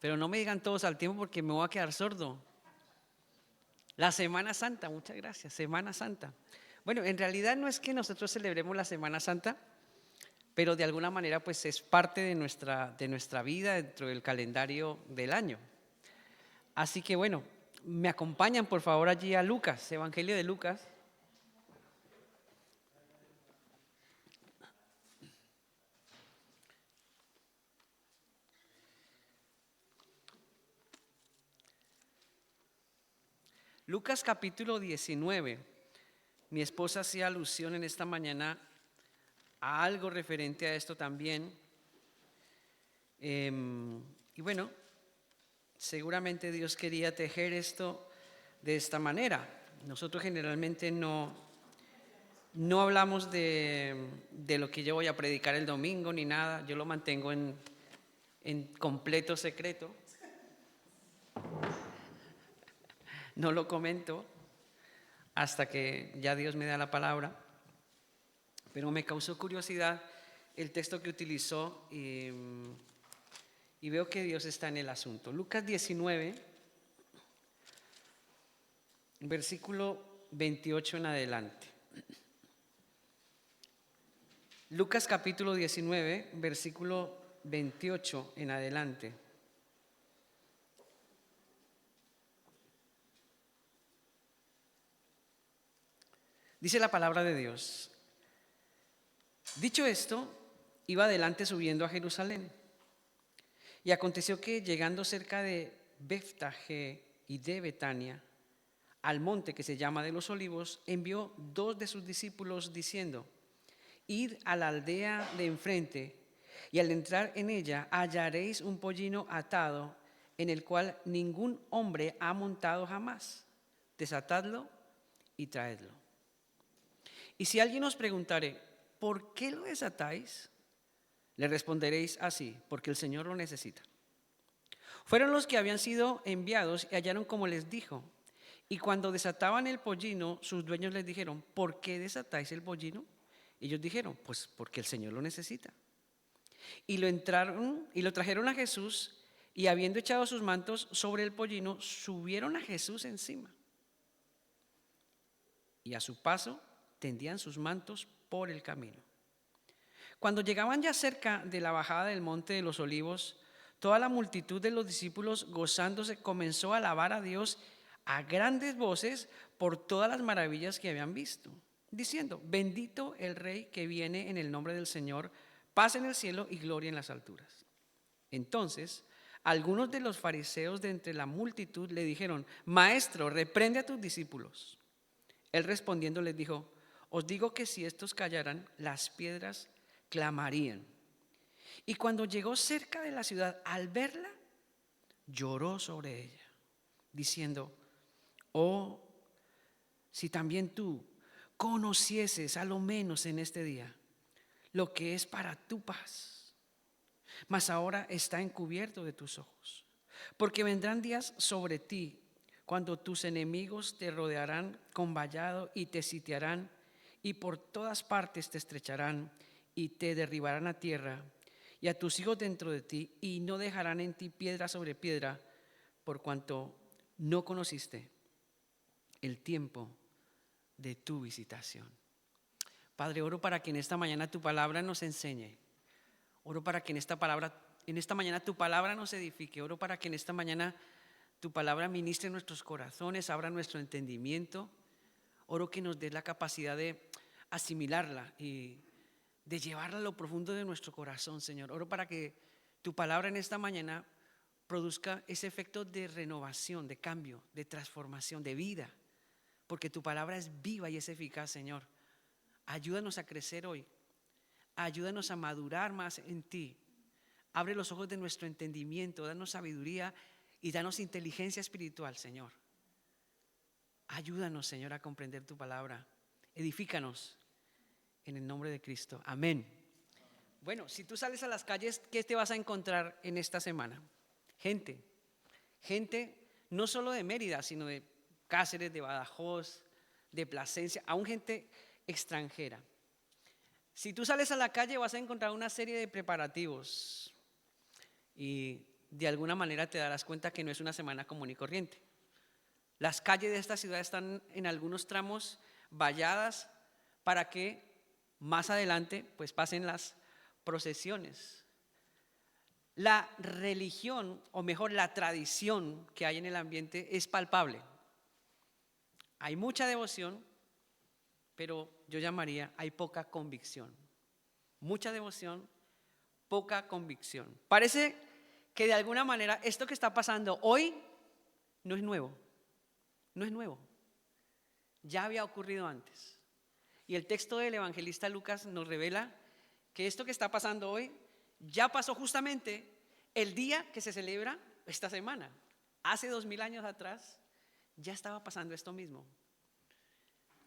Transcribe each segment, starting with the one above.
pero no me digan todos al tiempo porque me voy a quedar sordo. La Semana Santa, muchas gracias, Semana Santa. Bueno, en realidad no es que nosotros celebremos la Semana Santa, pero de alguna manera pues es parte de nuestra vida dentro del calendario del año. Así que bueno, me acompañan por favor allí a Lucas, Evangelio de Lucas. Lucas capítulo 19. Mi esposa hacía alusión en esta mañana a algo referente a esto también. Y bueno, seguramente Dios quería tejer esto de esta manera. Nosotros generalmente no hablamos de lo que yo voy a predicar el domingo ni nada. Yo lo mantengo en completo secreto. No lo comento hasta que ya Dios me da la palabra. Pero me causó curiosidad el texto que utilizó y veo que Dios está en el asunto. Lucas 19, versículo 28 en adelante. Lucas capítulo 19, versículo 28 en adelante. Dice la palabra de Dios. Dicho esto, iba adelante subiendo a Jerusalén. Y aconteció que llegando cerca de Betfagé y de Betania, al monte que se llama de los Olivos, envió 2 de sus discípulos diciendo: Id a la aldea de enfrente, y al entrar en ella hallaréis un pollino atado, en el cual ningún hombre ha montado jamás. Desatadlo y traedlo. Y si alguien os preguntare: ¿por qué lo desatáis? Le responderéis así: porque el Señor lo necesita. Fueron los que habían sido enviados y hallaron como les dijo. Y cuando desataban el pollino, sus dueños les dijeron: ¿por qué desatáis el pollino? Ellos dijeron: pues porque el Señor lo necesita. Y lo trajeron a Jesús, y habiendo echado sus mantos sobre el pollino, subieron a Jesús encima. Y a su paso tendían sus mantos por el camino. Cuando llegaban ya cerca de la bajada del monte de los Olivos, toda la multitud de los discípulos, gozándose, comenzó a alabar a Dios a grandes voces por todas las maravillas que habían visto, diciendo: bendito el Rey que viene en el nombre del Señor, paz en el cielo y gloria en las alturas. Entonces, algunos de los fariseos de entre la multitud le dijeron: Maestro, reprende a tus discípulos. Él respondiendo les dijo: os digo que si estos callaran, las piedras clamarían. Y cuando llegó cerca de la ciudad, al verla, lloró sobre ella, diciendo: oh, si también tú conocieses a lo menos en este día lo que es para tu paz, mas ahora está encubierto de tus ojos. Porque vendrán días sobre ti cuando tus enemigos te rodearán con vallado y te sitiarán, y por todas partes te estrecharán y te derribarán a tierra, y a tus hijos dentro de ti, y no dejarán en ti piedra sobre piedra, por cuanto no conociste el tiempo de tu visitación. Padre, oro para que en esta mañana tu palabra nos enseñe. Oro para que en esta mañana tu palabra nos edifique. Oro para que en esta mañana tu palabra ministre nuestros corazones, abra nuestro entendimiento. Oro que nos des la capacidad de asimilarla y de llevarla a lo profundo de nuestro corazón, Señor. Oro para que tu palabra en esta mañana produzca ese efecto de renovación, de cambio, de transformación, de vida, porque tu palabra es viva y es eficaz, Señor. Ayúdanos a crecer hoy, ayúdanos a madurar más en ti. Abre los ojos de nuestro entendimiento, danos sabiduría y danos inteligencia espiritual, Señor. Ayúdanos, Señor, a comprender tu palabra. Edifícanos en el nombre de Cristo. Amén. Bueno, si tú sales a las calles, ¿qué te vas a encontrar en esta semana? Gente no solo de Mérida, sino de Cáceres, de Badajoz, de Plasencia, aún gente extranjera. Si tú sales a la calle vas a encontrar una serie de preparativos y de alguna manera te darás cuenta que no es una semana común y corriente. Las calles de esta ciudad están en algunos tramos valladas para que más adelante pues pasen las procesiones. La religión, o mejor la tradición que hay en el ambiente es palpable. Hay mucha devoción, pero yo llamaría hay poca convicción. Mucha devoción, poca convicción. Parece que de alguna manera esto que está pasando hoy no es nuevo. No es nuevo. Ya había ocurrido antes. Y el texto del evangelista Lucas nos revela que esto que está pasando hoy ya pasó justamente el día que se celebra esta semana. Hace 2000 años atrás ya estaba pasando esto mismo.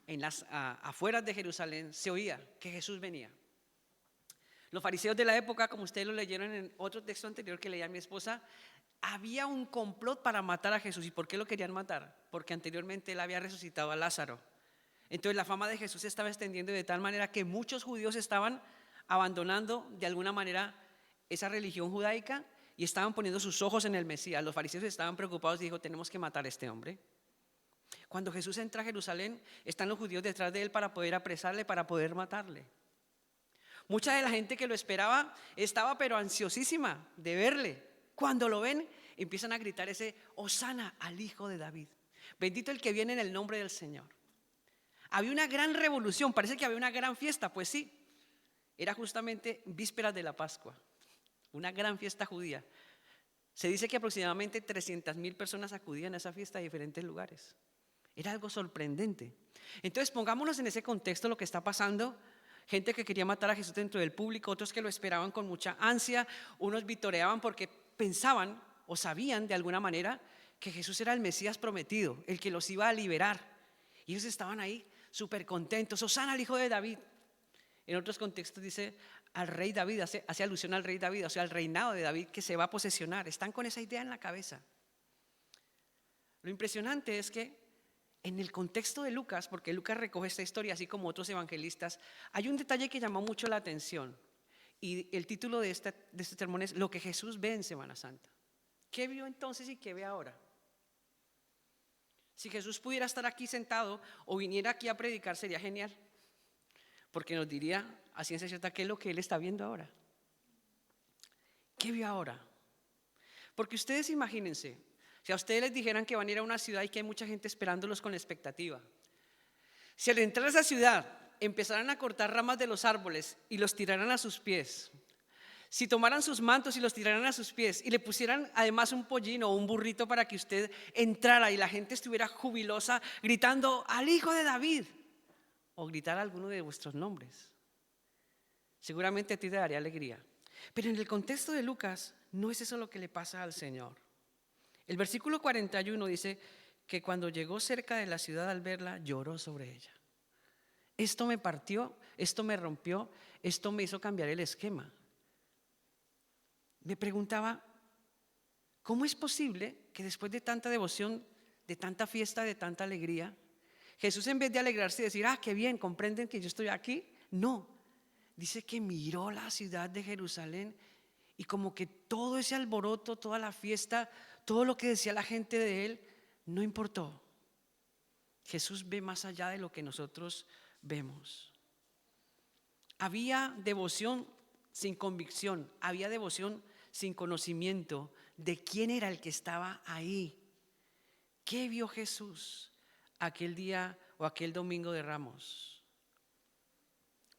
En las afueras de Jerusalén se oía que Jesús venía. Los fariseos de la época, como ustedes lo leyeron en otro texto anterior que leía mi esposa, había un complot para matar a Jesús. ¿Y por qué lo querían matar? Porque anteriormente él había resucitado a Lázaro. Entonces la fama de Jesús se estaba extendiendo de tal manera que muchos judíos estaban abandonando de alguna manera esa religión judaica y estaban poniendo sus ojos en el Mesías. Los fariseos estaban preocupados y dijo, tenemos que matar a este hombre. Cuando Jesús entra a Jerusalén, están los judíos detrás de él para poder apresarle, para poder matarle. Mucha de la gente que lo esperaba estaba pero ansiosísima de verle. Cuando lo ven, empiezan a gritar ese Hosana al Hijo de David. Bendito el que viene en el nombre del Señor. Había una gran revolución, parece que había una gran fiesta, pues sí. Era justamente vísperas de la Pascua, una gran fiesta judía. Se dice que aproximadamente 300,000 personas acudían a esa fiesta de diferentes lugares. Era algo sorprendente. Entonces pongámonos en ese contexto lo que está pasando. Gente que quería matar a Jesús dentro del público, otros que lo esperaban con mucha ansia, unos vitoreaban porque pensaban o sabían de alguna manera que Jesús era el Mesías prometido, el que los iba a liberar. Y ellos estaban ahí súper contentos. Hosana al Hijo de David. En otros contextos dice al rey David, hace alusión al rey David, o sea, al reinado de David que se va a posesionar. Están con esa idea en la cabeza. Lo impresionante es que en el contexto de Lucas, porque Lucas recoge esta historia así como otros evangelistas, hay un detalle que llamó mucho la atención. Y el título de este sermón es Lo que Jesús ve en Semana Santa. ¿Qué vio entonces y qué ve ahora? Si Jesús pudiera estar aquí sentado o viniera aquí a predicar sería genial. Porque nos diría a ciencia cierta qué es lo que él está viendo ahora. ¿Qué vio ahora? Porque ustedes imagínense, si a ustedes les dijeran que van a ir a una ciudad y que hay mucha gente esperándolos con expectativa. Si al entrar a esa ciudad empezaran a cortar ramas de los árboles y los tiraran a sus pies, si tomaran sus mantos y los tiraran a sus pies y le pusieran además un pollín o un burrito para que usted entrara y la gente estuviera jubilosa gritando al Hijo de David o gritar alguno de vuestros nombres, seguramente a ti te daría alegría. Pero en el contexto de Lucas no es eso lo que le pasa al Señor. El versículo 41 dice que cuando llegó cerca de la ciudad al verla, lloró sobre ella. Esto me partió, esto me rompió, esto me hizo cambiar el esquema. Me preguntaba, ¿cómo es posible que después de tanta devoción, de tanta fiesta, de tanta alegría, Jesús en vez de alegrarse y decir, qué bien, comprenden que yo estoy aquí? No, dice que miró la ciudad de Jerusalén y como que todo ese alboroto, toda la fiesta, todo lo que decía la gente de él, no importó. Jesús ve más allá de lo que nosotros vemos. Había devoción sin convicción, había devoción sin conocimiento de quién era el que estaba ahí. ¿Qué vio Jesús aquel día o aquel domingo de Ramos?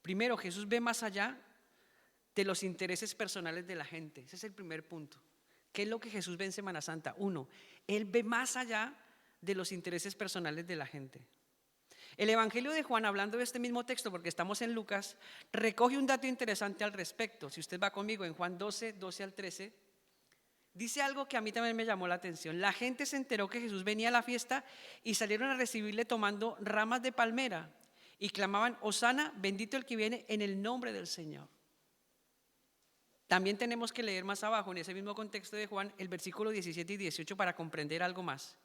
Primero, Jesús ve más allá de los intereses personales de la gente. Ese es el primer punto. ¿Qué es lo que Jesús ve en Semana Santa? Uno, Él ve más allá de los intereses personales de la gente. El Evangelio de Juan, hablando de este mismo texto, porque estamos en Lucas, recoge un dato interesante al respecto. Si usted va conmigo en Juan 12 al 13, dice algo que a mí también me llamó la atención. La gente se enteró que Jesús venía a la fiesta y salieron a recibirle tomando ramas de palmera y clamaban, Hosana, bendito el que viene en el nombre del Señor. También tenemos que leer más abajo, en ese mismo contexto de Juan, el versículo 17 y 18 para comprender algo más.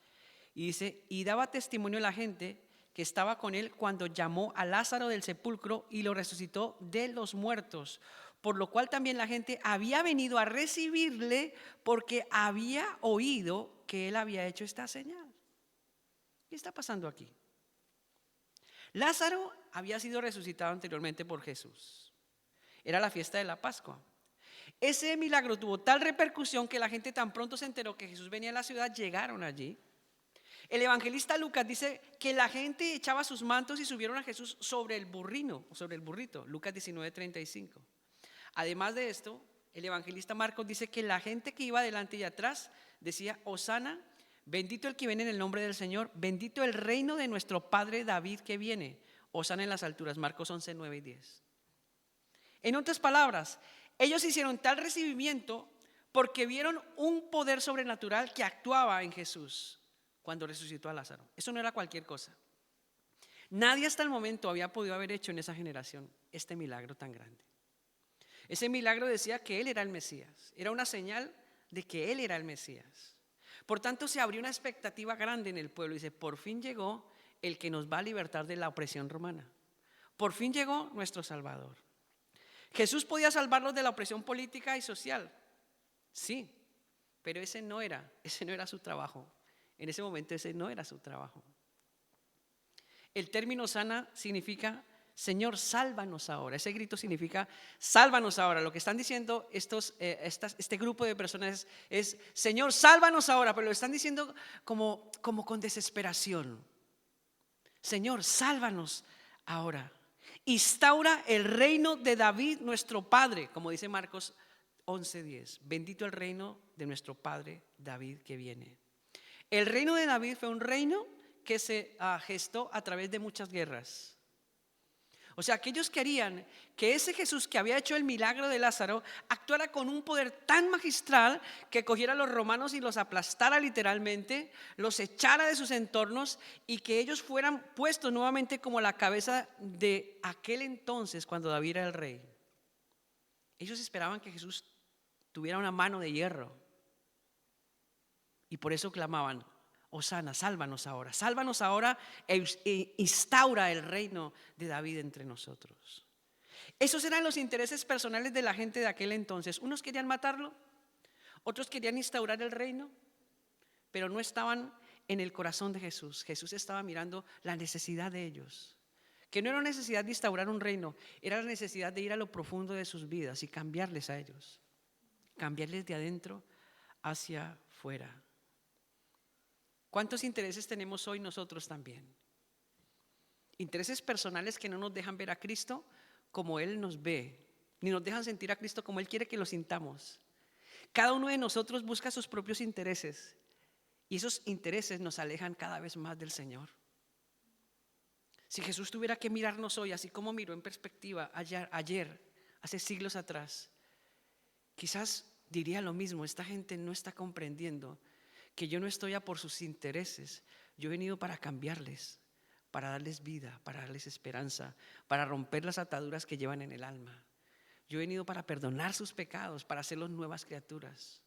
Y dice, y daba testimonio a la gente que estaba con él cuando llamó a Lázaro del sepulcro y lo resucitó de los muertos, por lo cual también la gente había venido a recibirle porque había oído que él había hecho esta señal. ¿Qué está pasando aquí? Lázaro había sido resucitado anteriormente por Jesús. Era la fiesta de la Pascua. Ese milagro tuvo tal repercusión que la gente tan pronto se enteró que Jesús venía a la ciudad, llegaron allí. El evangelista Lucas dice que la gente echaba sus mantos y subieron a Jesús sobre el burrito, Lucas 19:35. Además de esto, el evangelista Marcos dice que la gente que iba delante y atrás decía: Hosana, bendito el que viene en el nombre del Señor, bendito el reino de nuestro padre David que viene, hosana en las alturas. Marcos 11:9 y 10. En otras palabras, ellos hicieron tal recibimiento porque vieron un poder sobrenatural que actuaba en Jesús cuando resucitó a Lázaro. Eso no era cualquier cosa. Nadie hasta el momento había podido haber hecho en esa generación este milagro tan grande. Ese milagro decía que Él era el Mesías. Era una señal de que Él era el Mesías. Por tanto, se abrió una expectativa grande en el pueblo. Dice: por fin llegó el que nos va a libertar de la opresión romana. Por fin llegó nuestro Salvador. Jesús podía salvarlos de la opresión política y social. Sí, pero ese no era su trabajo. En ese momento ese no era su trabajo. El término Hosana significa: Señor, sálvanos ahora. Ese grito significa: sálvanos ahora. Lo que están diciendo este grupo de personas es: Señor, sálvanos ahora. Pero lo están diciendo como con desesperación. Señor, sálvanos ahora. Instaura el reino de David nuestro padre, como dice Marcos 11:10. Bendito el reino de nuestro padre David que viene. El reino de David fue un reino que se gestó a través de muchas guerras. O sea, que ellos querían que ese Jesús que había hecho el milagro de Lázaro actuara con un poder tan magistral que cogiera a los romanos y los aplastara literalmente, los echara de sus entornos y que ellos fueran puestos nuevamente como la cabeza de aquel entonces cuando David era el rey. Ellos esperaban que Jesús tuviera una mano de hierro y por eso clamaban: Hosana, sálvanos ahora e instaura el reino de David entre nosotros. Esos eran los intereses personales de la gente de aquel entonces. Unos querían matarlo, otros querían instaurar el reino, pero no estaban en el corazón de Jesús. Jesús estaba mirando la necesidad de ellos, que no era necesidad de instaurar un reino, era la necesidad de ir a lo profundo de sus vidas y cambiarles a ellos, cambiarles de adentro hacia afuera. ¿Cuántos intereses tenemos hoy nosotros también? Intereses personales que no nos dejan ver a Cristo como Él nos ve, ni nos dejan sentir a Cristo como Él quiere que lo sintamos. Cada uno de nosotros busca sus propios intereses y esos intereses nos alejan cada vez más del Señor. Si Jesús tuviera que mirarnos hoy, así como miró en perspectiva ayer, hace siglos atrás, quizás diría lo mismo: esta gente no está comprendiendo que yo no estoy a por sus intereses, yo he venido para cambiarles, para darles vida, para darles esperanza, para romper las ataduras que llevan en el alma. Yo he venido para perdonar sus pecados, para hacerlos nuevas criaturas.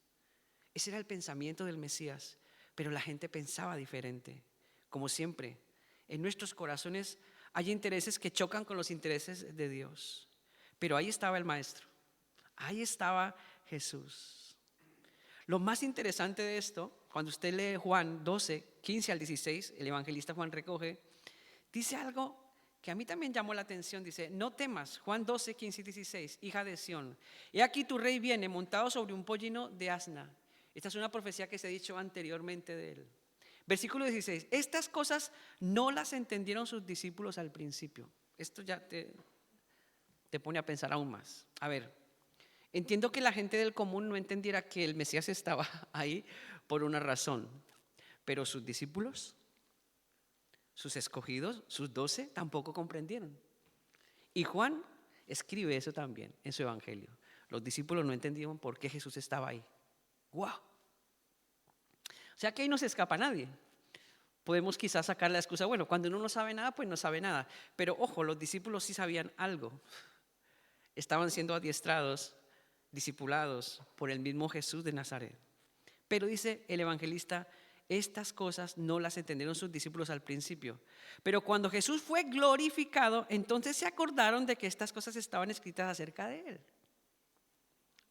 Ese era el pensamiento del Mesías, pero la gente pensaba diferente. Como siempre, en nuestros corazones hay intereses que chocan con los intereses de Dios. Pero ahí estaba el Maestro, ahí estaba Jesús. Lo más interesante de esto, cuando usted lee Juan 12, 15 al 16, el evangelista Juan recoge, dice algo que a mí también llamó la atención. Dice: no temas, Juan 12, 15 y 16, hija de Sión, he aquí tu rey viene montado sobre un pollino de asna. Esta es una profecía que se ha dicho anteriormente de él. Versículo 16, estas cosas no las entendieron sus discípulos al principio. Esto ya te pone a pensar aún más. A ver, entiendo que la gente del común no entendiera que el Mesías estaba ahí por una razón, pero sus discípulos, sus escogidos, sus 12, tampoco comprendieron. Y Juan escribe eso también en su evangelio. Los discípulos no entendieron por qué Jesús estaba ahí. ¡Wow! O sea que ahí no se escapa nadie. Podemos quizás sacar la excusa: bueno, cuando uno no sabe nada, pues no sabe nada. Pero ojo, los discípulos sí sabían algo. Estaban siendo adiestrados, discipulados por el mismo Jesús de Nazaret. Pero dice el evangelista: estas cosas no las entendieron sus discípulos al principio. Pero cuando Jesús fue glorificado, entonces se acordaron de que estas cosas estaban escritas acerca de él.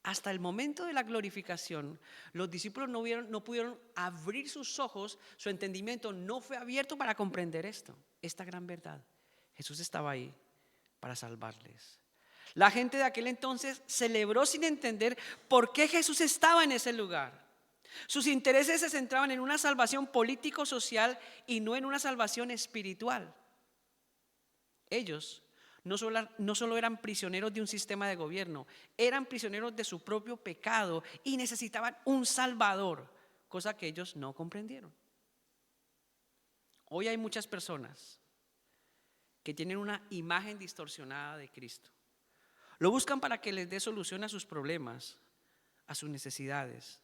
hasta el momento de la glorificación, los discípulos no pudieron abrir sus ojos, su entendimiento no fue abierto para comprender esta gran verdad. Jesús estaba ahí para salvarles. La gente de aquel entonces celebró sin entender por qué Jesús estaba en ese lugar. Sus intereses se centraban en una salvación político-social y no en una salvación espiritual. Ellos no solo eran prisioneros de un sistema de gobierno, eran prisioneros de su propio pecado y necesitaban un salvador, cosa que ellos no comprendieron. Hoy hay muchas personas que tienen una imagen distorsionada de Cristo. Lo buscan para que les dé solución a sus problemas, a sus necesidades,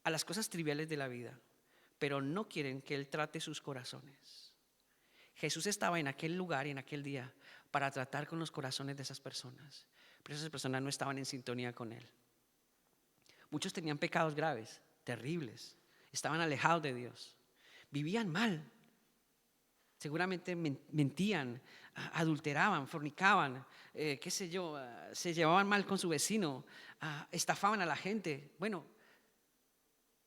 a las cosas triviales de la vida, pero no quieren que Él trate sus corazones. Jesús estaba en aquel lugar y en aquel día para tratar con los corazones de esas personas, pero esas personas no estaban en sintonía con Él. Muchos tenían pecados graves, terribles, estaban alejados de Dios, vivían mal, seguramente mentían, adulteraban, fornicaban, se llevaban mal con su vecino, estafaban a la gente. Bueno,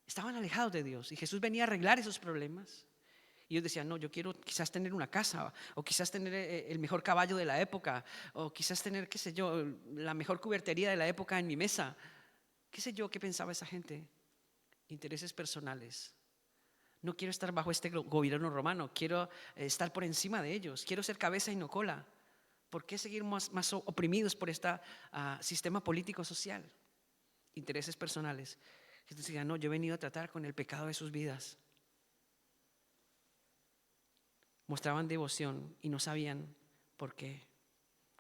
estaban alejados de Dios y Jesús venía a arreglar esos problemas. Y ellos decían, no, yo quiero quizás tener una casa, o quizás tener el mejor caballo de la época, o quizás tener, la mejor cubertería de la época en mi mesa. ¿Qué pensaba esa gente? Intereses personales. No quiero estar bajo este gobierno romano, quiero estar por encima de ellos, quiero ser cabeza y no cola. ¿Por qué seguir más oprimidos por este sistema político social? Intereses personales. Jesús decía, no, yo he venido a tratar con el pecado de sus vidas. Mostraban devoción y no sabían por qué.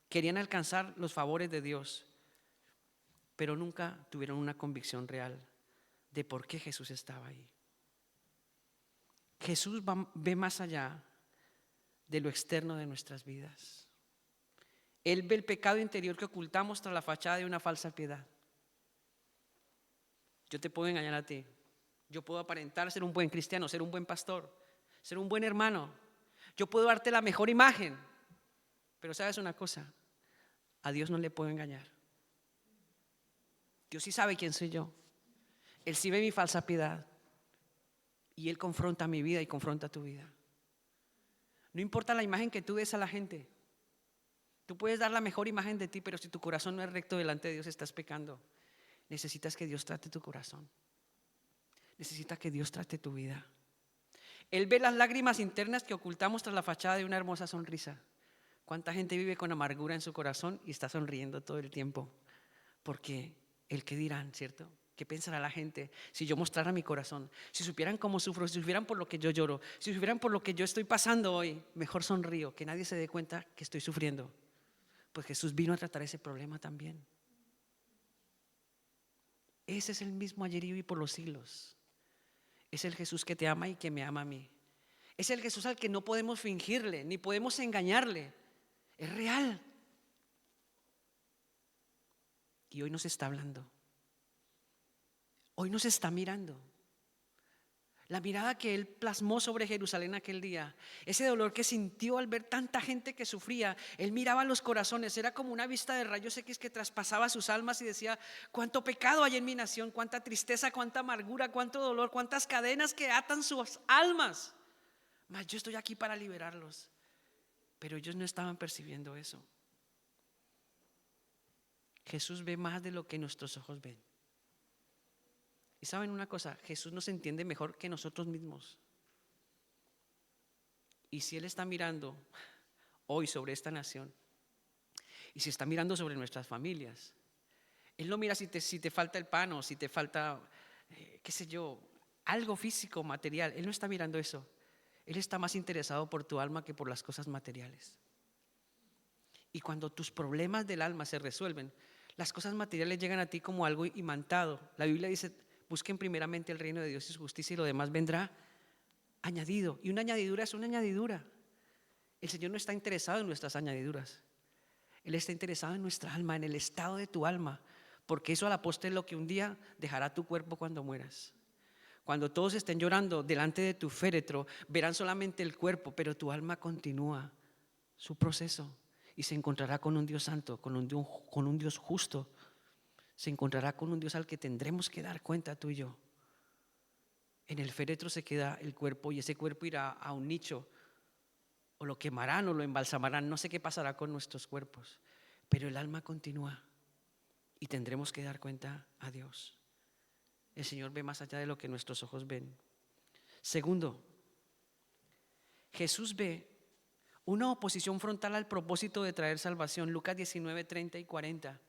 Querían alcanzar los favores de Dios, pero nunca tuvieron una convicción real de por qué Jesús estaba ahí. Jesús ve más allá de lo externo de nuestras vidas. Él ve el pecado interior que ocultamos tras la fachada de una falsa piedad. Yo te puedo engañar a ti. Yo puedo aparentar ser un buen cristiano, ser un buen pastor, ser un buen hermano. Yo puedo darte la mejor imagen, pero ¿sabes una cosa? A Dios no le puedo engañar. Dios sí sabe quién soy yo. Él sí ve mi falsa piedad y Él confronta mi vida y confronta tu vida. No importa la imagen que tú des a la gente. Tú puedes dar la mejor imagen de ti, pero si tu corazón no es recto delante de Dios, estás pecando. Necesitas que Dios trate tu corazón. Necesitas que Dios trate tu vida. Él ve las lágrimas internas que ocultamos tras la fachada de una hermosa sonrisa. ¿Cuánta gente vive con amargura en su corazón y está sonriendo todo el tiempo? Porque el qué dirán, ¿cierto? ¿Qué pensará la gente si yo mostrara mi corazón? Si supieran cómo sufro, si supieran por lo que yo lloro, si supieran por lo que yo estoy pasando hoy, mejor sonrío, que nadie se dé cuenta que estoy sufriendo. Pues Jesús vino a tratar ese problema también. Ese es el mismo ayer y hoy por los siglos. Es el Jesús que te ama y que me ama a mí. Es el Jesús al que no podemos fingirle, ni podemos engañarle. Es real. Y hoy nos está hablando. Hoy nos está mirando. La mirada que Él plasmó sobre Jerusalén aquel día, ese dolor que sintió al ver tanta gente que sufría, Él miraba los corazones, era como una vista de rayos X que traspasaba sus almas y decía, cuánto pecado hay en mi nación, cuánta tristeza, cuánta amargura, cuánto dolor, cuántas cadenas que atan sus almas. Mas yo estoy aquí para liberarlos. Pero ellos no estaban percibiendo eso. Jesús ve más de lo que nuestros ojos ven. Y saben una cosa, Jesús nos entiende mejor que nosotros mismos. Y si Él está mirando hoy sobre esta nación, y si está mirando sobre nuestras familias, Él no mira si te falta el pan o si te falta, algo físico, material. Él no está mirando eso. Él está más interesado por tu alma que por las cosas materiales. Y cuando tus problemas del alma se resuelven, las cosas materiales llegan a ti como algo imantado. La Biblia dice, busquen primeramente el reino de Dios y su justicia y lo demás vendrá añadido. Y una añadidura es una añadidura. El Señor no está interesado en nuestras añadiduras. Él está interesado en nuestra alma, en el estado de tu alma. Porque eso a la postre es lo que un día dejará tu cuerpo cuando mueras. Cuando todos estén llorando delante de tu féretro, verán solamente el cuerpo, pero tu alma continúa su proceso y se encontrará con un Dios santo, con un Dios justo. se encontrará con un Dios al que tendremos que dar cuenta tú y yo. En el féretro se queda el cuerpo y ese cuerpo irá a un nicho, o lo quemarán o lo embalsamarán, no sé qué pasará con nuestros cuerpos, pero el alma continúa y tendremos que dar cuenta a Dios. El Señor ve más allá de lo que nuestros ojos ven. Segundo, Jesús ve una oposición frontal al propósito de traer salvación. Lucas 19, 30 y 40.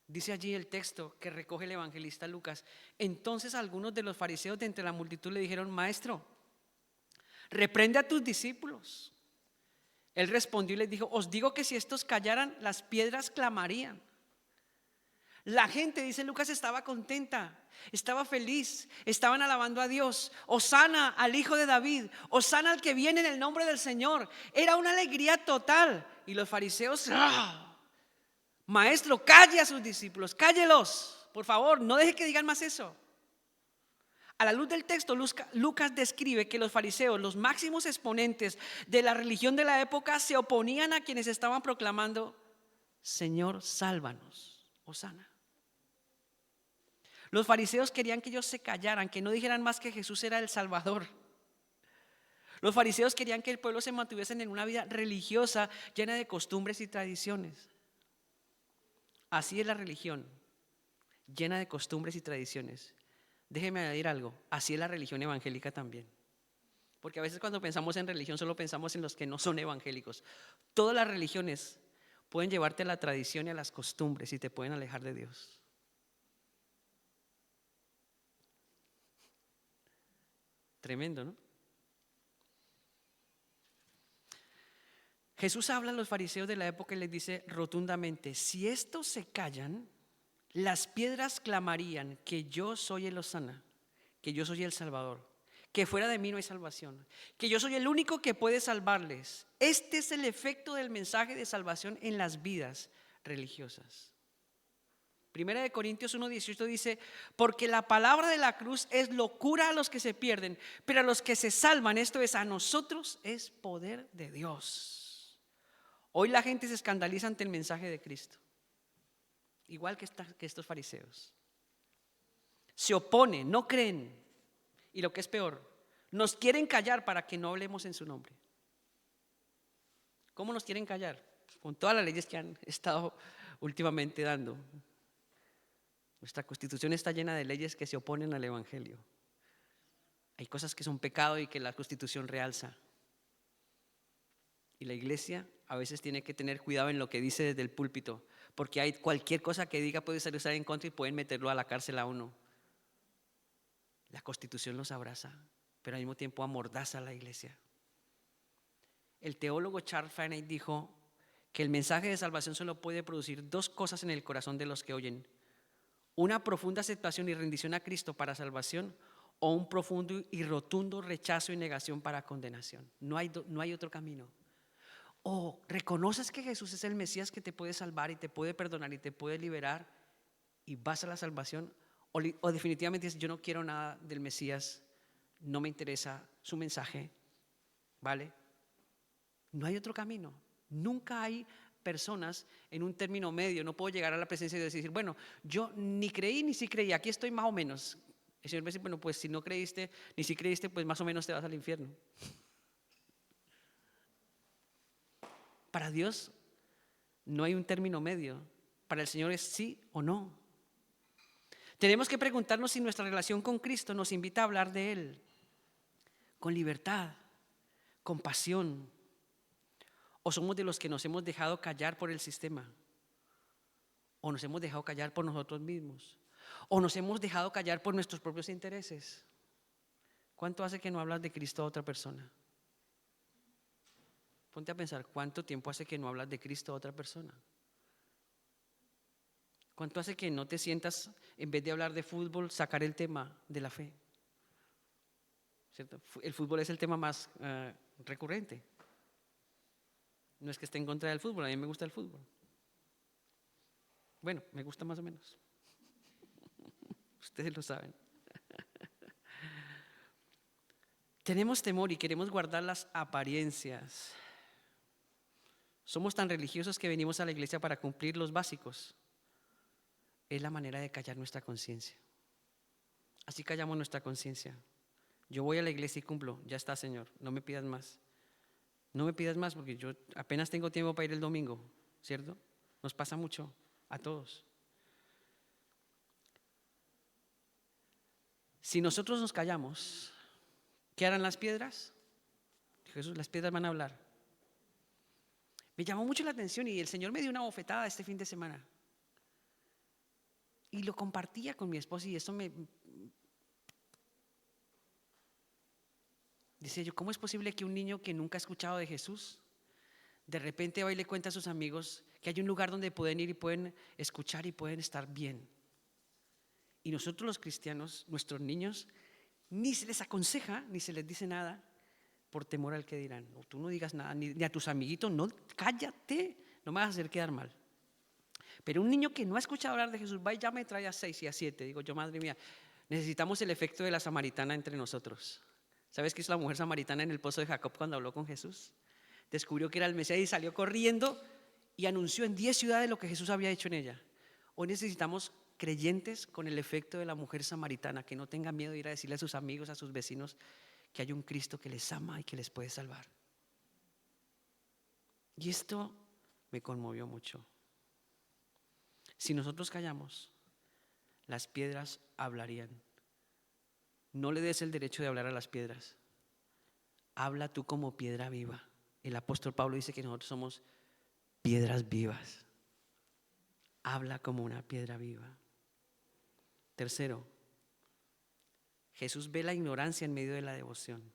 Dice allí el texto que recoge el evangelista Lucas: entonces algunos de los fariseos de entre la multitud le dijeron: Maestro, reprende a tus discípulos. Él respondió y les dijo: os digo que si estos callaran, las piedras clamarían. La gente, dice Lucas, estaba contenta, estaba feliz, estaban alabando a Dios. Hosana al Hijo de David, hosana al que viene en el nombre del Señor. Era una alegría total. Y los fariseos: Maestro, calle a sus discípulos, cállelos, por favor, no deje que digan más eso. A la luz del texto, Lucas describe que los fariseos, los máximos exponentes de la religión de la época, se oponían a quienes estaban proclamando: Señor, sálvanos, hosana. Los fariseos querían que ellos se callaran, que no dijeran más que Jesús era el Salvador. Los fariseos querían que el pueblo se mantuviese en una vida religiosa llena de costumbres y tradiciones. Así es la religión, llena de costumbres y tradiciones. Déjeme añadir algo: así es la religión evangélica también. Porque a veces cuando pensamos en religión solo pensamos en los que no son evangélicos. Todas las religiones pueden llevarte a la tradición y a las costumbres y te pueden alejar de Dios. Tremendo, ¿no? Jesús habla a los fariseos de la época y les dice rotundamente: si estos se callan, las piedras clamarían que yo soy el hosana, que yo soy el Salvador, que fuera de mí no hay salvación, que yo soy el único que puede salvarles. Este es el efecto del mensaje de salvación en las vidas religiosas. Primera de Corintios 1:18 dice: porque la palabra de la cruz es locura a los que se pierden, pero a los que se salvan, esto es, a nosotros, es poder de Dios. Hoy la gente se escandaliza ante el mensaje de Cristo, igual que estos fariseos. Se oponen, no creen, y lo que es peor, nos quieren callar para que no hablemos en su nombre. ¿Cómo nos quieren callar? Con todas las leyes que han estado últimamente dando. Nuestra Constitución está llena de leyes que se oponen al Evangelio. Hay cosas que son pecado y que la Constitución realza. Y la iglesia a veces tiene que tener cuidado en lo que dice desde el púlpito, porque hay cualquier cosa que diga puede ser usada en contra y pueden meterlo a la cárcel a uno. La Constitución los abraza, pero al mismo tiempo amordaza a la iglesia. El teólogo Charles Finney dijo que el mensaje de salvación solo puede producir dos cosas en el corazón de los que oyen: una profunda aceptación y rendición a Cristo para salvación, o un profundo y rotundo rechazo y negación para condenación. No hay otro camino. O reconoces que Jesús es el Mesías que te puede salvar y te puede perdonar y te puede liberar y vas a la salvación, o definitivamente dices: yo no quiero nada del Mesías, no me interesa su mensaje, ¿vale? No hay otro camino. Nunca hay personas en un término medio. No puedo llegar a la presencia de Dios y decir: bueno, yo ni creí ni sí creí, aquí estoy más o menos. El Señor me dice: bueno, pues si no creíste ni si creíste, pues más o menos te vas al infierno. Para Dios no hay un término medio. Para el Señor es sí o no. Tenemos que preguntarnos si nuestra relación con Cristo nos invita a hablar de Él con libertad, con pasión, o somos de los que nos hemos dejado callar por el sistema, o nos hemos dejado callar por nosotros mismos, o nos hemos dejado callar por nuestros propios intereses. ¿Cuánto hace que no hablas de Cristo a otra persona? Ponte a pensar, ¿cuánto tiempo hace que no hablas de Cristo a otra persona? ¿Cuánto hace que no te sientas, en vez de hablar de fútbol, sacar el tema de la fe? ¿Cierto? El fútbol es el tema más recurrente. No es que esté en contra del fútbol, a mí me gusta el fútbol. Bueno, me gusta más o menos. Ustedes lo saben. Tenemos temor y queremos guardar las apariencias. Somos tan religiosos que venimos a la iglesia para cumplir los básicos. es la manera de callar nuestra conciencia. Así callamos nuestra conciencia. Yo voy a la iglesia y cumplo, ya está, Señor, no me pidas más. No me pidas más porque yo apenas tengo tiempo para ir el domingo, ¿cierto? Nos pasa mucho a todos. Si nosotros nos callamos, ¿qué harán las piedras? Jesús, las piedras van a hablar. Me llamó mucho la atención y el Señor me dio una bofetada este fin de semana. Y lo compartía con mi esposa y eso me... Dice yo, ¿cómo es posible que un niño que nunca ha escuchado de Jesús, de repente va y le cuenta a sus amigos que hay un lugar donde pueden ir y pueden escuchar y pueden estar bien? Y nosotros los cristianos, nuestros niños, ni se les aconseja, ni se les dice nada por temor al que dirán. No, tú no digas nada, ni a tus amiguitos, no, cállate, no me vas a hacer quedar mal. Pero un niño que no ha escuchado hablar de Jesús, va y ya me trae a 6 y a 7. Digo yo, madre mía, necesitamos el efecto de la samaritana entre nosotros. ¿Sabes qué hizo la mujer samaritana en el pozo de Jacob cuando habló con Jesús? Descubrió que era el Mesías y salió corriendo y anunció en 10 ciudades lo que Jesús había hecho en ella. Hoy necesitamos creyentes con el efecto de la mujer samaritana, que no tengan miedo de ir a decirle a sus amigos, a sus vecinos, que hay un Cristo que les ama y que les puede salvar. Y esto me conmovió mucho. Si nosotros callamos, las piedras hablarían. No le des el derecho de hablar a las piedras. Habla tú como piedra viva. El apóstol Pablo dice que nosotros somos piedras vivas. Habla como una piedra viva. Tercero, Jesús ve la ignorancia en medio de la devoción.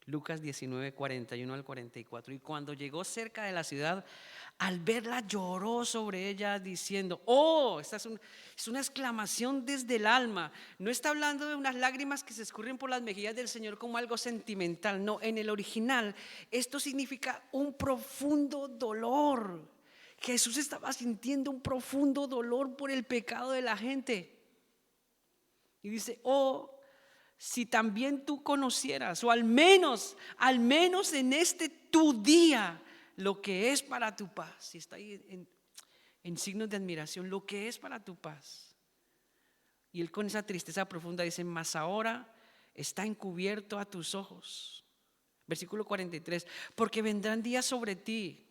Lucas 19, 41 al 44. Y cuando llegó cerca de la ciudad, al verla lloró sobre ella diciendo, oh, esta es una exclamación desde el alma. No está hablando de unas lágrimas que se escurren por las mejillas del Señor como algo sentimental. No, en el original esto significa un profundo dolor. Jesús estaba sintiendo un profundo dolor por el pecado de la gente. Y dice, oh, si también tú conocieras, o al menos en este tu día, lo que es para tu paz. Si está ahí en signos de admiración, lo que es para tu paz. Y él con esa tristeza profunda dice, mas ahora está encubierto a tus ojos. Versículo 43, porque vendrán días sobre ti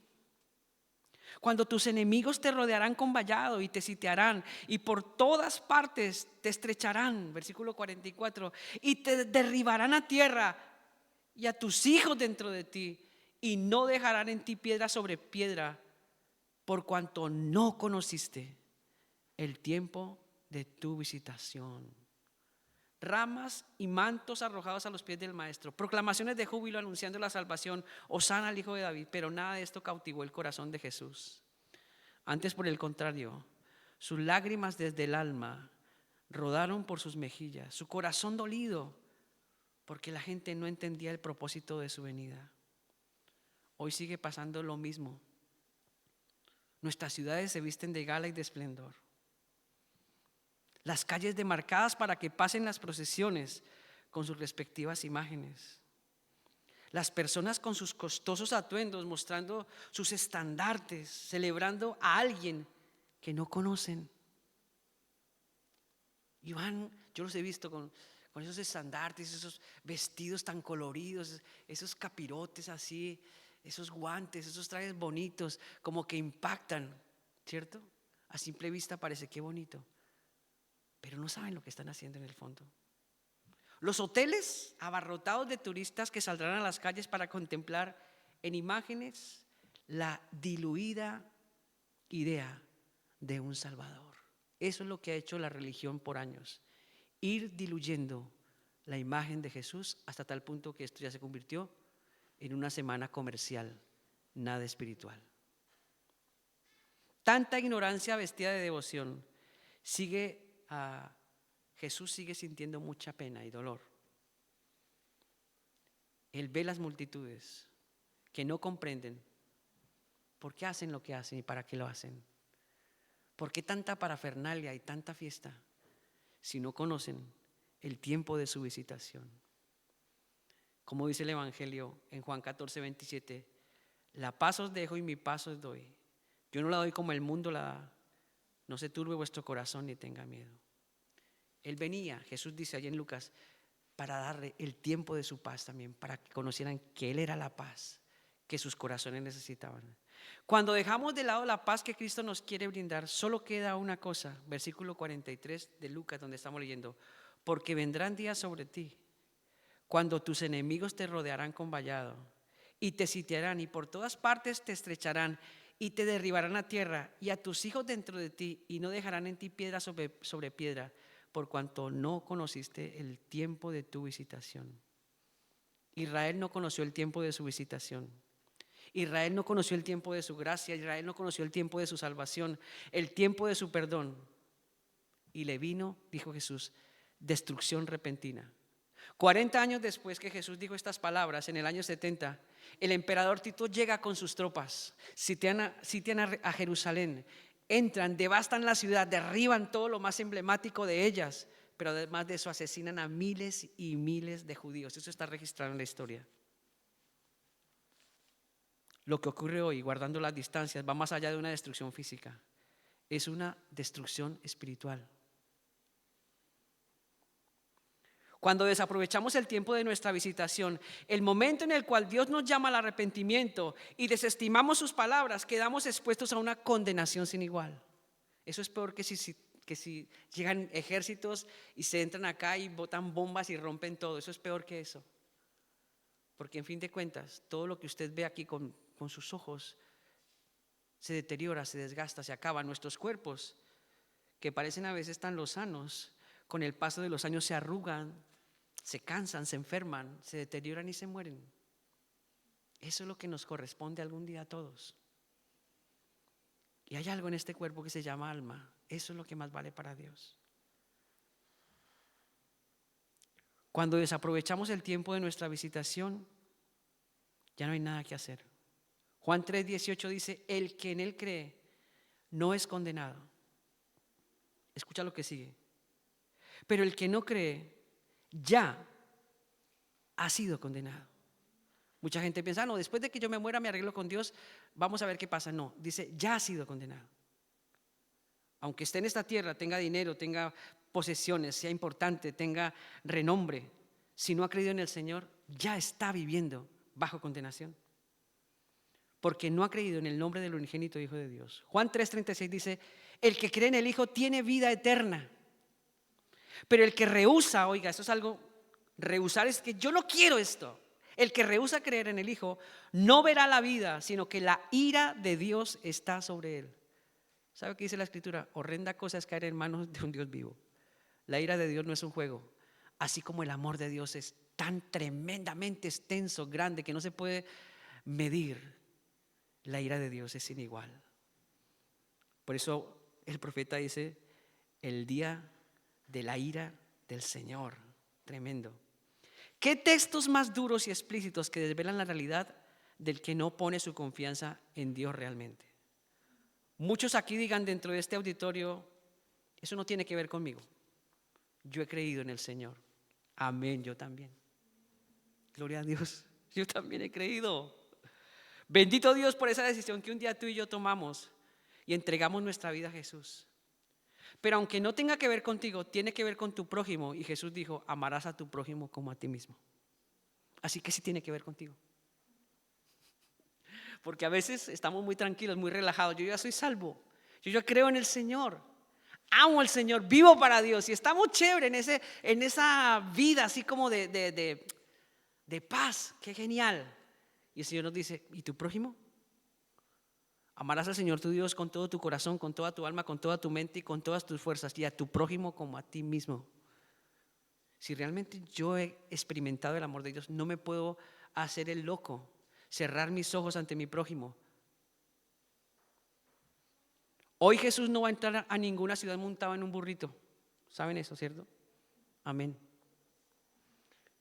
cuando tus enemigos te rodearán con vallado y te sitiarán y por todas partes te estrecharán, versículo 44, y te derribarán a tierra y a tus hijos dentro de ti y no dejarán en ti piedra sobre piedra por cuanto no conociste el tiempo de tu visitación. Ramas y mantos arrojados a los pies del maestro, proclamaciones de júbilo anunciando la salvación, hosana al hijo de David, pero nada de esto cautivó el corazón de Jesús. Antes, por el contrario, sus lágrimas desde el alma rodaron por sus mejillas, su corazón dolido, porque la gente no entendía el propósito de su venida. Hoy sigue pasando lo mismo. Nuestras ciudades se visten de gala y de esplendor. Las calles demarcadas para que pasen las procesiones con sus respectivas imágenes. Las personas con sus costosos atuendos mostrando sus estandartes, celebrando a alguien que no conocen. Y van, yo los he visto con esos estandartes, esos vestidos tan coloridos, esos capirotes así, esos guantes, esos trajes bonitos, como que impactan, ¿cierto? A simple vista parece que bonito, pero no saben lo que están haciendo en el fondo. Los hoteles abarrotados de turistas que saldrán a las calles para contemplar en imágenes la diluida idea de un Salvador. Eso es lo que ha hecho la religión por años, ir diluyendo la imagen de Jesús hasta tal punto que esto ya se convirtió en una semana comercial, nada espiritual. Tanta ignorancia vestida de devoción Jesús sigue sintiendo mucha pena y dolor. Él ve las multitudes que no comprenden por qué hacen lo que hacen y para qué lo hacen. ¿Por qué tanta parafernalia y tanta fiesta si no conocen el tiempo de su visitación? Como dice el Evangelio en Juan 14, 27, la paz os dejo y mi paz os doy. Yo no la doy como el mundo la da. No se turbe vuestro corazón ni tenga miedo. Él venía, Jesús dice allí en Lucas, para darle el tiempo de su paz también, para que conocieran que Él era la paz que sus corazones necesitaban. Cuando dejamos de lado la paz que Cristo nos quiere brindar, solo queda una cosa, versículo 43 de Lucas, donde estamos leyendo: porque vendrán días sobre ti, cuando tus enemigos te rodearán con vallado y te sitiarán y por todas partes te estrecharán y te derribarán a tierra y a tus hijos dentro de ti, y no dejarán en ti piedra sobre piedra, por cuanto no conociste el tiempo de tu visitación. Israel no conoció el tiempo de su visitación. Israel no conoció el tiempo de su gracia. Israel no conoció el tiempo de su salvación, el tiempo de su perdón. Y le vino, dijo Jesús, destrucción repentina. 40 años después que Jesús dijo estas palabras, en el año 70, el emperador Tito llega con sus tropas, sitian a Jerusalén, entran, devastan la ciudad, derriban todo lo más emblemático de ellas, pero además de eso asesinan a miles y miles de judíos. Eso está registrado en la historia. Lo que ocurre hoy, guardando las distancias, va más allá de una destrucción física. Es una destrucción espiritual. Cuando desaprovechamos el tiempo de nuestra visitación, el momento en el cual Dios nos llama al arrepentimiento y desestimamos sus palabras, quedamos expuestos a una condenación sin igual. Eso es peor que si llegan ejércitos y se entran acá y botan bombas y rompen todo. Eso es peor que eso. Porque en fin de cuentas, todo lo que usted ve aquí con sus ojos se deteriora, se desgasta, se acaba. Nuestros cuerpos, que parecen a veces tan lozanos, con el paso de los años se arrugan, se cansan, se enferman, se deterioran y se mueren. Eso es lo que nos corresponde algún día a todos. Y hay algo en este cuerpo que se llama alma. Eso es lo que más vale para Dios. Cuando desaprovechamos el tiempo de nuestra visitación, ya no hay nada que hacer. Juan 3:18 dice: el que en él cree no es condenado. Escucha lo que sigue. Pero el que no cree ya ha sido condenado. Mucha gente piensa: no, después de que yo me muera me arreglo con Dios, vamos a ver qué pasa. No, dice: ya ha sido condenado. Aunque esté en esta tierra, tenga dinero, tenga posesiones, sea importante, tenga renombre, si no ha creído en el Señor, ya está viviendo bajo condenación, porque no ha creído en el nombre del unigénito Hijo de Dios. Juan 3:36 dice: el que cree en el Hijo tiene vida eterna. Pero el que rehúsa, oiga, esto es algo, rehusar es que yo no quiero esto. El que rehúsa creer en el Hijo no verá la vida, sino que la ira de Dios está sobre él. ¿Sabe qué dice la Escritura? Horrenda cosa es caer en manos de un Dios vivo. La ira de Dios no es un juego. Así como el amor de Dios es tan tremendamente extenso, grande, que no se puede medir, la ira de Dios es sin igual. Por eso el profeta dice: el día de la ira del Señor. Tremendo. ¿Qué textos más duros y explícitos que desvelan la realidad del que no pone su confianza en Dios realmente? Muchos aquí digan dentro de este auditorio: eso no tiene que ver conmigo. Yo he creído en el Señor. Amén, yo también. Gloria a Dios, yo también he creído. Bendito Dios por esa decisión que un día tú y yo tomamos y entregamos nuestra vida a Jesús. Pero aunque no tenga que ver contigo, tiene que ver con tu prójimo. Y Jesús dijo: amarás a tu prójimo como a ti mismo. Así que sí tiene que ver contigo. Porque a veces estamos muy tranquilos, muy relajados. Yo ya soy salvo, yo ya creo en el Señor, amo al Señor, vivo para Dios. Y estamos chévere en esa vida así como de paz. Qué genial. Y el Señor nos dice: ¿y tu prójimo? Amarás al Señor tu Dios con todo tu corazón, con toda tu alma, con toda tu mente y con todas tus fuerzas, y a tu prójimo como a ti mismo. Si realmente yo he experimentado el amor de Dios, no me puedo hacer el loco, cerrar mis ojos ante mi prójimo. Hoy Jesús no va a entrar a ninguna ciudad montado en un burrito. ¿Saben eso, cierto? Amén.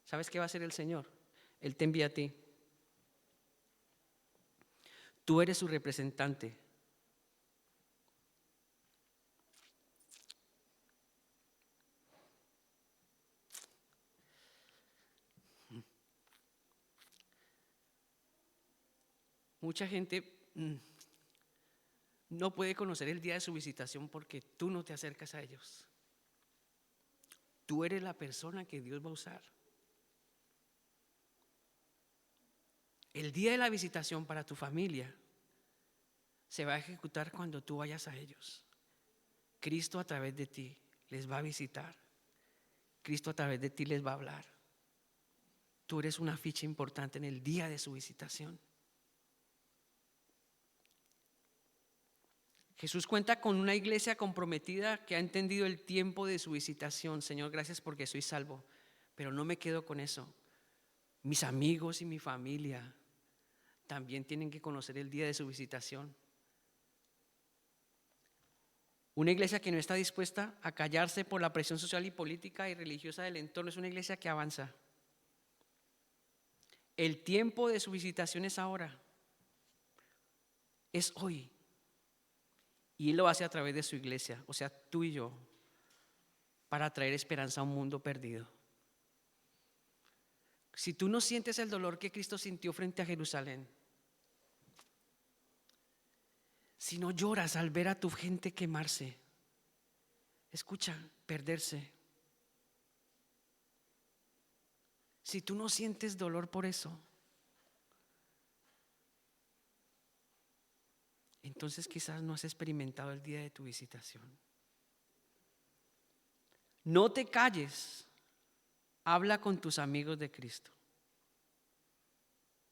¿Sabes qué va a hacer el Señor? Él te envía a ti. Tú eres su representante. Mucha gente no puede conocer el día de su visitación porque tú no te acercas a ellos. Tú eres la persona que Dios va a usar. El día de la visitación para tu familia se va a ejecutar cuando tú vayas a ellos. Cristo a través de ti les va a visitar. Cristo a través de ti les va a hablar. Tú eres una ficha importante en el día de su visitación. Jesús cuenta con una iglesia comprometida que ha entendido el tiempo de su visitación. Señor, gracias porque soy salvo, pero no me quedo con eso. Mis amigos y mi familia también tienen que conocer el día de su visitación. Una iglesia que no está dispuesta a callarse por la presión social y política y religiosa del entorno es una iglesia que avanza. El tiempo de su visitación es ahora, es hoy. Y Él lo hace a través de su iglesia, o sea, tú y yo, para traer esperanza a un mundo perdido. Si tú no sientes el dolor que Cristo sintió frente a Jerusalén, si no lloras al ver a tu gente quemarse, escucha, perderse. Si tú no sientes dolor por eso, entonces quizás no has experimentado el día de tu visitación. No te calles, habla con tus amigos de Cristo.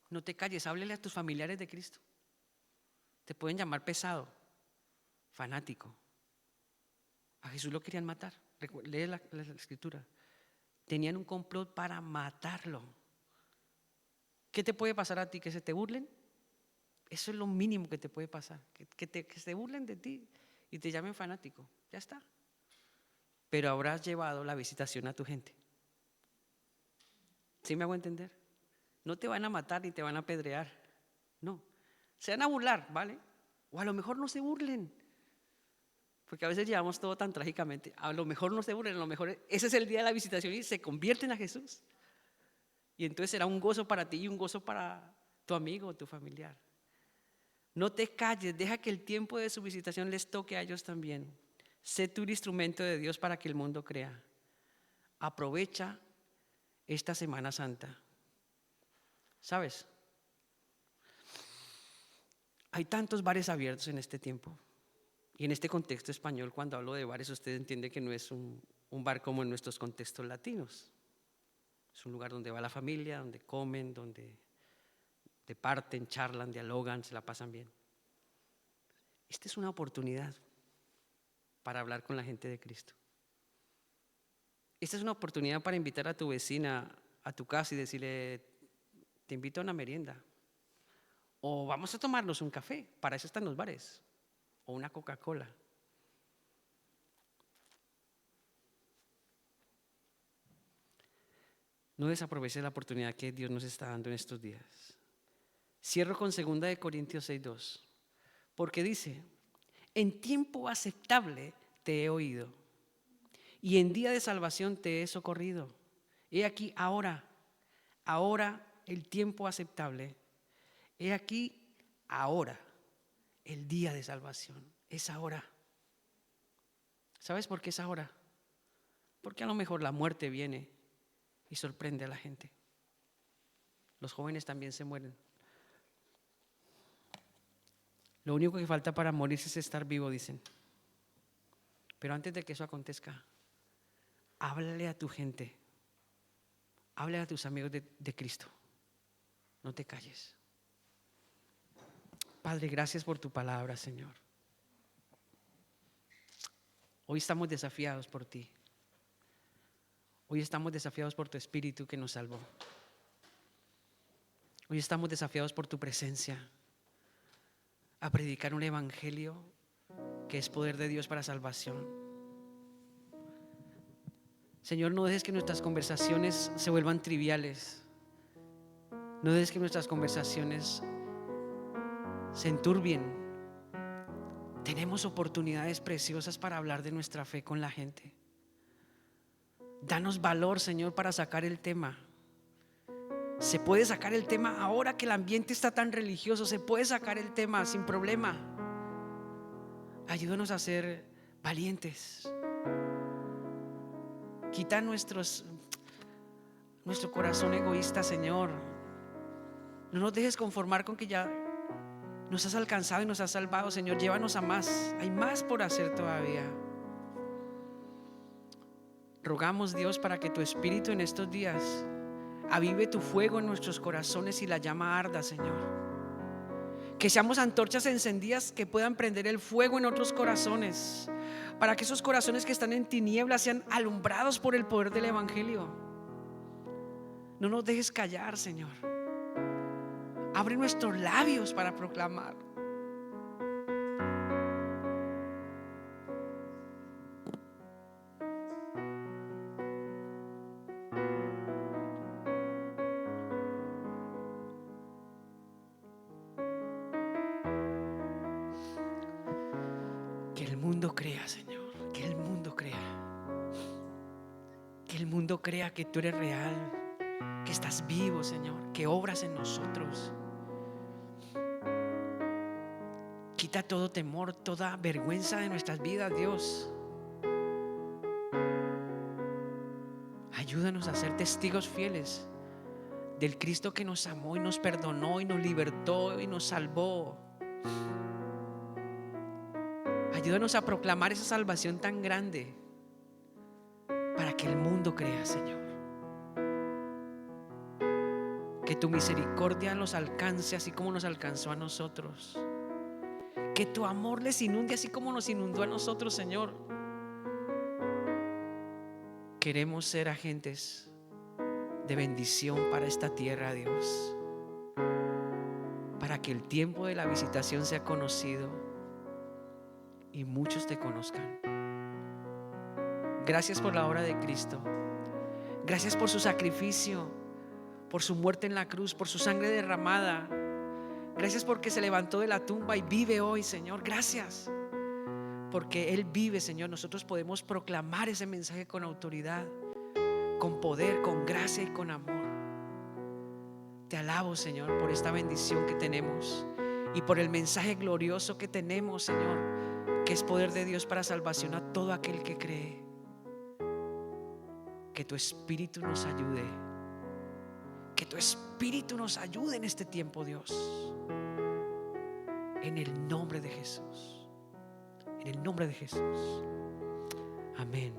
No te calles, háblele a tus familiares de Cristo. Te pueden llamar pesado, fanático. A Jesús lo querían matar. Lee la escritura. Tenían un complot para matarlo. ¿Qué te puede pasar a ti? ¿Que se te burlen? Eso es lo mínimo que te puede pasar. Que se burlen de ti y te llamen fanático. Ya está. Pero habrás llevado la visitación a tu gente. ¿Sí me hago entender? No te van a matar ni te van a apedrear. No. Se van a burlar, ¿vale? O a lo mejor no se burlen. Porque a veces llevamos todo tan trágicamente. A lo mejor no se burlen, a lo mejor ese es el día de la visitación y se convierten a Jesús. Y entonces será un gozo para ti y un gozo para tu amigo o tu familiar. No te calles, deja que el tiempo de su visitación les toque a ellos también. Sé tú el instrumento de Dios para que el mundo crea. Aprovecha esta Semana Santa. ¿Sabes? Hay tantos bares abiertos en este tiempo. Y en este contexto español, cuando hablo de bares, usted entiende que no es un bar como en nuestros contextos latinos. Es un lugar donde va la familia, donde comen, donde departen, charlan, dialogan, se la pasan bien. Esta es una oportunidad para hablar con la gente de Cristo. Esta es una oportunidad para invitar a tu vecina a tu casa y decirle, te invito a una merienda. O vamos a tomarnos un café, para eso están los bares. O una Coca-Cola. No desaproveches la oportunidad que Dios nos está dando en estos días. Cierro con 2 Corintios 6:2, porque dice, en tiempo aceptable te he oído y en día de salvación te he socorrido. He aquí ahora el tiempo aceptable. He aquí ahora el día de salvación. Es ahora. ¿Sabes por qué es ahora? Porque a lo mejor la muerte viene y sorprende a la gente. Los jóvenes también se mueren. Lo único que falta para morirse es estar vivo, dicen. Pero antes de que eso acontezca, háblale a tu gente. Háblale a tus amigos de Cristo. No te calles. Padre, gracias por tu palabra, Señor. Hoy estamos desafiados por ti. Hoy estamos desafiados por tu Espíritu que nos salvó. Hoy estamos desafiados por tu presencia a predicar un evangelio que es poder de Dios para salvación. Señor, no dejes que nuestras conversaciones se vuelvan triviales. No dejes que nuestras conversaciones se enturbien. Tenemos oportunidades preciosas para hablar de nuestra fe con la gente. Danos valor, Señor, para sacar el tema. Se puede sacar el tema ahora que el ambiente está tan religioso. Se puede sacar el tema sin problema. Ayúdanos a ser valientes. Quita nuestro corazón egoísta, Señor. No nos dejes conformar con que ya nos has alcanzado y nos has salvado, Señor. Llévanos a más. Hay más por hacer todavía. Rogamos, Dios, para que tu Espíritu en estos días avive tu fuego en nuestros corazones y la llama arda, Señor. Que seamos antorchas encendidas que puedan prender el fuego en otros corazones, para que esos corazones que están en tinieblas sean alumbrados por el poder del Evangelio. No nos dejes callar, Señor. Abre nuestros labios para proclamar. Que el mundo crea, Señor, que el mundo crea. Que el mundo crea que tú eres real, que estás vivo, Señor, que obras en nosotros. Quita todo temor, toda vergüenza de nuestras vidas, Dios. Ayúdanos a ser testigos fieles del Cristo que nos amó y nos perdonó y nos libertó y nos salvó. Ayúdanos a proclamar esa salvación tan grande para que el mundo crea, Señor. Que tu misericordia los alcance así como nos alcanzó a nosotros. Que tu amor les inunde así como nos inundó a nosotros, Señor. Queremos ser agentes de bendición para esta tierra, Dios, para que el tiempo de la visitación sea conocido y muchos te conozcan. Gracias por la obra de Cristo. Gracias por su sacrificio, por su muerte en la cruz, por su sangre derramada. Gracias porque se levantó de la tumba y vive hoy, Señor. Gracias porque Él vive, Señor. Nosotros podemos proclamar ese mensaje con autoridad, con poder, con gracia y con amor. Te alabo, Señor, por esta bendición que tenemos y por el mensaje glorioso que tenemos, Señor, que es poder de Dios para salvación a todo aquel que cree. Que tu Espíritu nos ayude. Que tu Espíritu nos ayude en este tiempo, Dios. En el nombre de Jesús. En el nombre de Jesús. Amén.